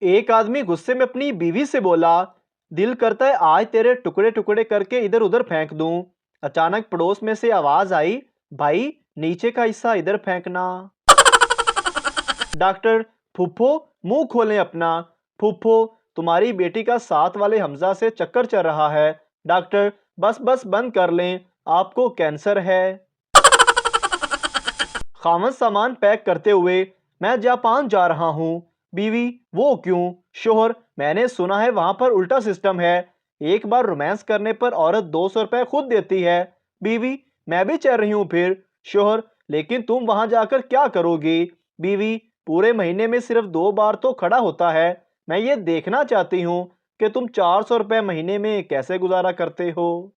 एक आदमी गुस्से में अपनी बीवी से बोला, दिल करता है आज तेरे टुकड़े टुकड़े करके इधर उधर फेंक दूं। अचानक पड़ोस में से आवाज आई, भाई नीचे का हिस्सा इधर फेंकना। डॉक्टर, फुफ्फो मुंह खोलें अपना। फुफ्फो, तुम्हारी बेटी का साथ वाले हमजा से चक्कर चल रहा है। डॉक्टर, बस बस बंद कर लें, आपको कैंसर है। खामन सामान पैक करते हुए, मैं जापान जा रहा हूँ। बीवी, वो क्यों? शोहर, मैंने सुना है वहां पर उल्टा सिस्टम है, एक बार रोमांस करने पर औरत 200 रुपए खुद देती है। बीवी, मैं भी चल रही हूँ फिर। शोहर, लेकिन तुम वहां जाकर क्या करोगी? बीवी, पूरे महीने में सिर्फ 2 बार तो खड़ा होता है, मैं ये देखना चाहती हूँ कि तुम 400 रुपए महीने में कैसे गुजारा करते हो।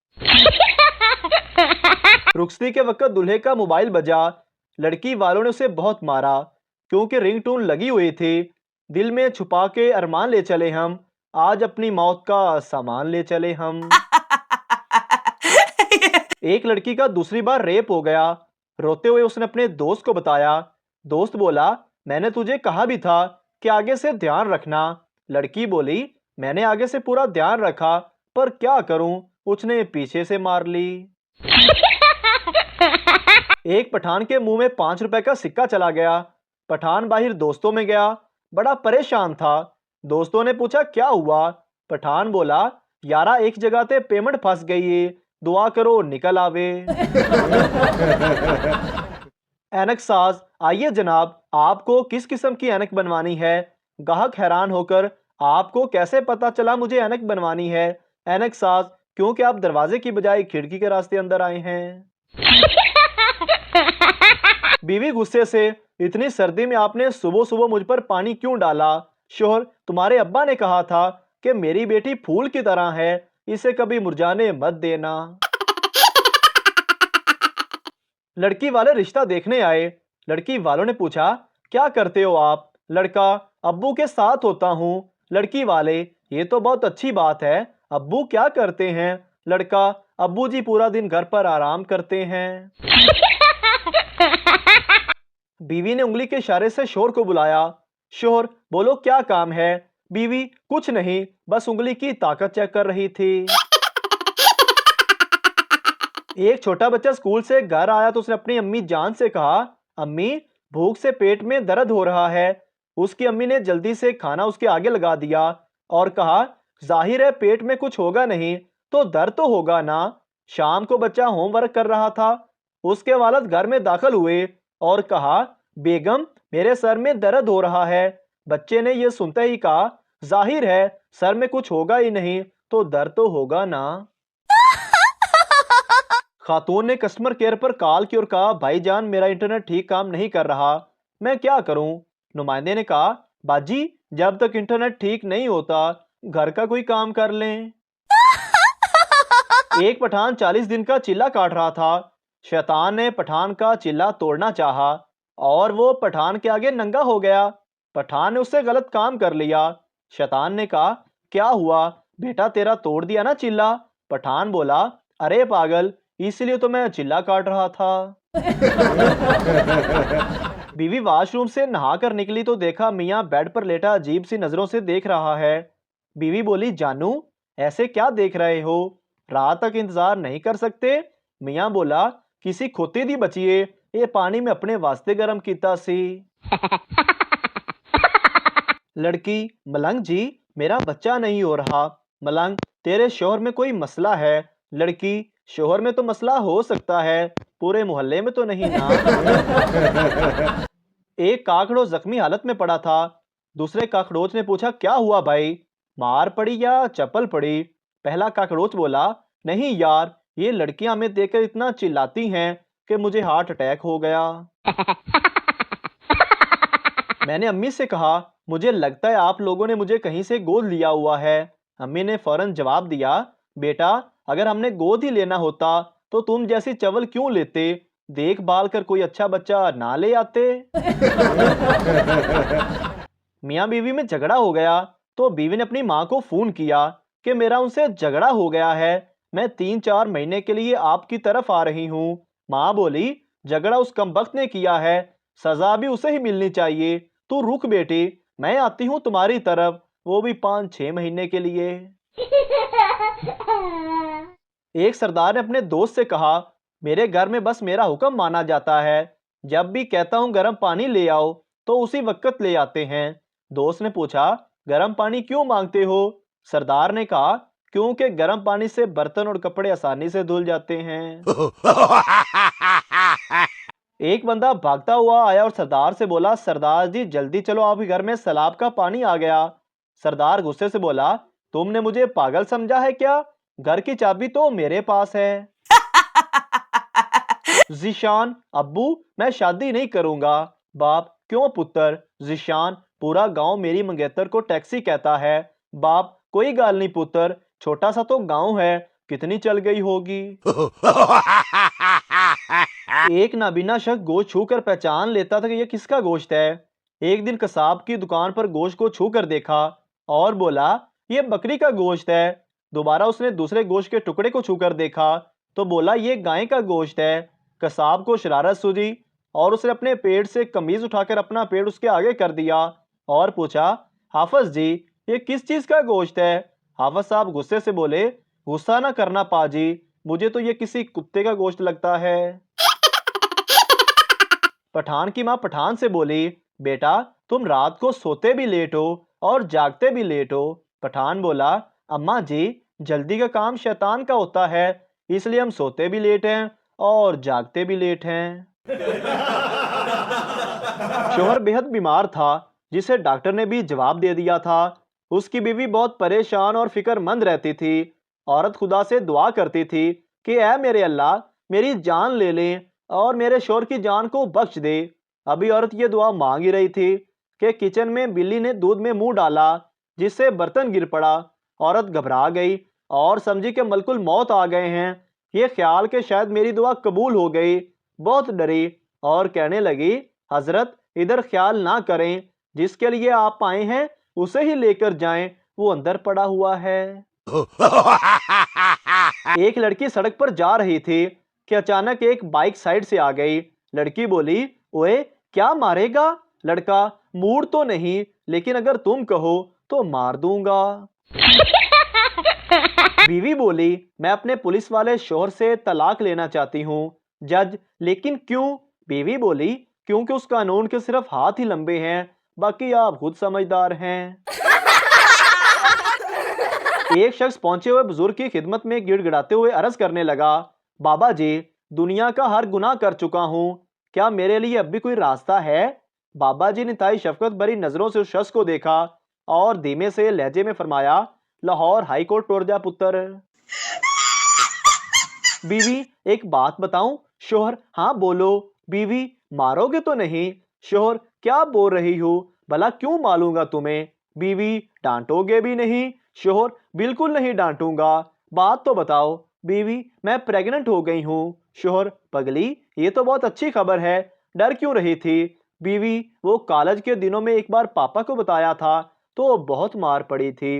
रुखसती के वक्त दूल्हे का मोबाइल बजा। लड़की वालों ने उसे बहुत मारा क्योंकि रिंगटोन लगी हुई थी। दिल में छुपा के अरमान ले चले हम, आज अपनी मौत का सामान ले चले हम। एक लड़की का दूसरी बार रेप हो गया। रोते हुए उसने अपने दोस्त को बताया। दोस्त बोला, मैंने तुझे कहा भी था कि आगे से ध्यान रखना। लड़की बोली, मैंने आगे से पूरा ध्यान रखा, पर क्या करूं, उसने पीछे से मार ली। एक पठान के मुंह में 5 रुपए का सिक्का चला गया। पठान बाहर दोस्तों में गया, बड़ा परेशान था। दोस्तों ने पूछा, क्या हुआ? पठान बोला, यारा एक जगह ते पेमेंट फंस गई है, दुआ करो निकल आवे। ऐनक साज, आइए जनाब, आपको किस किस्म की ऐनक बनवानी है? गाहक हैरान होकर, आपको कैसे पता चला मुझे ऐनक बनवानी है? ऐनक साज, क्योंकि आप दरवाजे की बजाय खिड़की के रास्ते अंदर आए हैं। बीवी गुस्से से, इतनी सर्दी में आपने सुबह सुबह मुझ पर पानी क्यों डाला? शोहर, तुम्हारे अब्बा ने कहा था कि मेरी बेटी फूल की तरह है, इसे कभी मुरझाने मत देना। लड़की वाले रिश्ता देखने आए। लड़की वालों ने पूछा, क्या करते हो आप? लड़का, अब्बू के साथ होता हूँ। लड़की वाले, ये तो बहुत अच्छी बात है, अब्बू क्या करते हैं? लड़का, अब्बू जी पूरा दिन घर पर आराम करते हैं। बीवी ने उंगली के इशारे से शोहर को बुलाया। शोहर, बोलो क्या काम है? बीवी, कुछ नहीं, बस उंगली की ताकत चेक कर रही थी। एक छोटा बच्चा स्कूल से घर आया तो उसने अपनी अम्मी जान से कहा, अम्मी, भूख से पेट में दर्द हो रहा है। उसकी अम्मी ने जल्दी से खाना उसके आगे लगा दिया और कहा, जाहिर है पेट में कुछ होगा नहीं तो दर्द तो होगा ना। शाम को बच्चा होमवर्क कर रहा था, उसके वालिद घर में दाखिल हुए और कहा, बेगम, मेरे सर में दर्द हो रहा है। बच्चे ने यह सुनते ही कहा, जाहिर है सर में कुछ होगा ही नहीं तो दर्द तो होगा ना। खातून ने कस्टमर केयर पर कॉल की और कहा, भाईजान, मेरा इंटरनेट ठीक काम नहीं कर रहा, मैं क्या करूं? नुमाइंदे ने कहा, बाजी, जब तक इंटरनेट ठीक नहीं होता घर का कोई काम कर लें। एक पठान 40 दिन का चिल्ला काट रहा था। शैतान ने पठान का चिल्ला तोड़ना चाहा और वो पठान के आगे नंगा हो गया। पठान ने उससे गलत काम कर लिया। शैतान ने कहा, क्या हुआ बेटा, तेरा तोड़ दिया ना चिल्ला? पठान बोला, अरे पागल, इसलिए तो मैं चिल्ला काट रहा था। बीवी वॉशरूम से नहाकर निकली तो देखा मियाँ बेड पर लेटा अजीब सी नजरों से देख रहा है। बीवी बोली, जानू, ऐसे क्या देख रहे हो? रात तक इंतजार नहीं कर सकते? मियाँ बोला, किसी खोते दी बचिए, ये पानी में अपने वास्ते गर्म कीता सी। लड़की, मलंग जी, मेरा बच्चा नहीं हो रहा। मलंग, तेरे शोहर में कोई मसला है। लड़की, शोहर में तो मसला हो सकता है, पूरे मोहल्ले में तो नहीं ना। एक काकड़ोच जख्मी हालत में पड़ा था। दूसरे काकड़ोच ने पूछा, क्या हुआ भाई, मार पड़ी या चप्पल पड़ी? पहला काकड़ोच बोला, नहीं यार, ये लड़कियां हमें देखकर इतना चिल्लाती हैं कि मुझे हार्ट अटैक हो गया। मैंने अम्मी से कहा, मुझे लगता है आप लोगों ने मुझे कहीं से गोद लिया हुआ है। अम्मी ने फौरन जवाब दिया, बेटा, अगर हमने गोद ही लेना होता तो तुम जैसी चवल क्यों लेते, देखभाल कर कोई अच्छा बच्चा ना ले आते। मियाँ बीवी में झगड़ा हो गया तो बीवी ने अपनी माँ को फोन किया कि मेरा उनसे झगड़ा हो गया है, मैं 3-4 महीने के लिए आपकी तरफ आ रही हूँ। माँ बोली, झगड़ा उस कमबख्त ने किया है, सजा भी उसे ही मिलनी चाहिए, तू रुक बेटी, मैं आती हूँ तुम्हारी तरफ, वो भी 5-6 महीने के लिए। एक सरदार ने अपने दोस्त से कहा, मेरे घर में बस मेरा हुक्म माना जाता है। जब भी कहता हूँ गर्म पानी ले आओ तो उसी वक्त ले आते हैं। दोस्त ने पूछा, गर्म पानी क्यों मांगते हो? सरदार ने कहा, क्योंकि गर्म पानी से बर्तन और कपड़े आसानी से धुल जाते हैं। एक बंदा भागता हुआ आया और सरदार से बोला, सरदार जी जल्दी चलो, आपके घर में सैलाब का पानी आ गया। सरदार गुस्से से बोला, तुमने मुझे पागल समझा है क्या? घर की चाबी तो मेरे पास है। जिशान, अब्बू मैं शादी नहीं करूंगा। बाप, क्यों पुत्र? जिशान, पूरा गांव मेरी मंगेतर को टैक्सी कहता है। बाप, कोई गाल नहीं पुत्र, छोटा सा तो गांव है, कितनी चल गई होगी। एक नाबीना शख्स गोश्त छूकर पहचान लेता था कि यह किसका गोश्त है। एक दिन कसाब की दुकान पर गोश्त को छूकर देखा और बोला, यह बकरी का गोश्त है। दोबारा उसने दूसरे गोश्त के टुकड़े को छूकर देखा तो बोला, यह गाय का गोश्त है। कसाब को शरारत सूझी और उसने अपने पेट से कमीज उठाकर अपना पेट उसके आगे कर दिया और पूछा, हाफिज जी ये किस चीज का गोश्त है? हाफिज साहब गुस्से से बोले, गुस्सा ना करना पाजी, मुझे तो ये किसी कुत्ते का गोश्त लगता है। पठान की माँ पठान से बोली, बेटा तुम रात को सोते भी लेट हो और जागते भी लेट हो। पठान बोला, अम्मा जी जल्दी का काम शैतान का होता है, इसलिए हम सोते भी लेट हैं और जागते भी लेट हैं। शोहर बेहद बीमार था, जिसे डॉक्टर ने भी जवाब दे दिया था। उसकी बीवी बहुत परेशान और फिक्रमंद रहती थी। औरत खुदा से दुआ करती थी कि ऐ मेरे अल्लाह मेरी जान ले ले और मेरे शोहर की जान को बख्श दे। अभी औरत ये दुआ मांग ही रही थी कि किचन में बिल्ली ने दूध में मुंह डाला, जिससे बर्तन गिर पड़ा। औरत घबरा गई और समझी कि मलकुल मौत आ गए हैं। ये ख्याल कि शायद मेरी दुआ कबूल हो गई, बहुत डरी और कहने लगी, हजरत इधर ख्याल ना करें, जिसके लिए आप आए हैं उसे ही लेकर जाएं, वो अंदर पड़ा हुआ है। एक लड़की सड़क पर जा रही थी कि अचानक एक बाइक साइड से आ गई। लड़की बोली, ओए क्या मारेगा? लड़का, मूड तो नहीं, लेकिन अगर तुम कहो तो मार दूंगा। बीवी बोली, मैं अपने पुलिस वाले शोहर से तलाक लेना चाहती हूँ। जज, लेकिन क्यों? बीवी बोली, क्योंकि उस कानून के सिर्फ हाथ ही लंबे हैं, बाकी आप खुद समझदार हैं। एक शख्स पहुंचे हुए बुजुर्ग की खिदमत में गिड़गिड़ाते हुए अर्ज करने लगा, बाबा जी दुनिया का हर गुनाह कर चुका हूँ, क्या मेरे लिए अब भी कोई रास्ता है? बाबा जी ने ताई शफकत भरी नजरों से उस शख्स को देखा और धीमे से लहजे में फरमाया, लाहौर हाई कोर्ट टूर जा पुत्र। बीवी, एक बात बताऊं? शोहर, हाँ बोलो। बीवी, मारोगे तो नहीं? शोहर, क्या बोल रही हो, भला क्यों मारूंगा तुम्हें? बीवी, डांटोगे भी नहीं? शोहर, बिल्कुल नहीं डांटूंगा, बात तो बताओ। बीवी, मैं प्रेग्नेंट हो गई हूँ। शोहर, पगली ये तो बहुत अच्छी खबर है, डर क्यों रही थी? बीवी, वो कॉलेज के दिनों में एक बार पापा को बताया था तो बहुत मार पड़ी थी।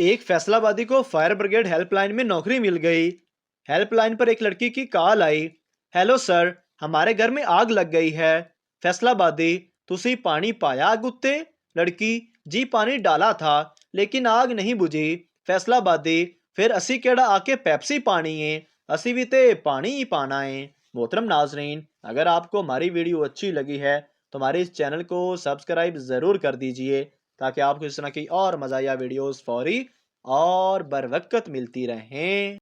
एक फैसलाबादी को फायर ब्रिगेड हेल्पलाइन में नौकरी मिल गई। हेल्पलाइन पर एक लड़की की कॉल आई, हेलो सर हमारे घर में आग लग गई है। फैसलाबादी, तुसी पानी पाया आग उत्ते? लड़की, जी पानी डाला था लेकिन आग नहीं बुझी। फैसलाबादी, फिर असी केड़ा आके पेप्सी पानी है, असी भी ते पानी ही पाना है। मोहतरम नाजरीन, अगर आपको हमारी वीडियो अच्छी लगी है तो हमारे इस चैनल को सब्सक्राइब ज़रूर कर दीजिए, ताकि आपको इस तरह की और मज़ाया वीडियोस फौरी और बर वक्त मिलती रहें।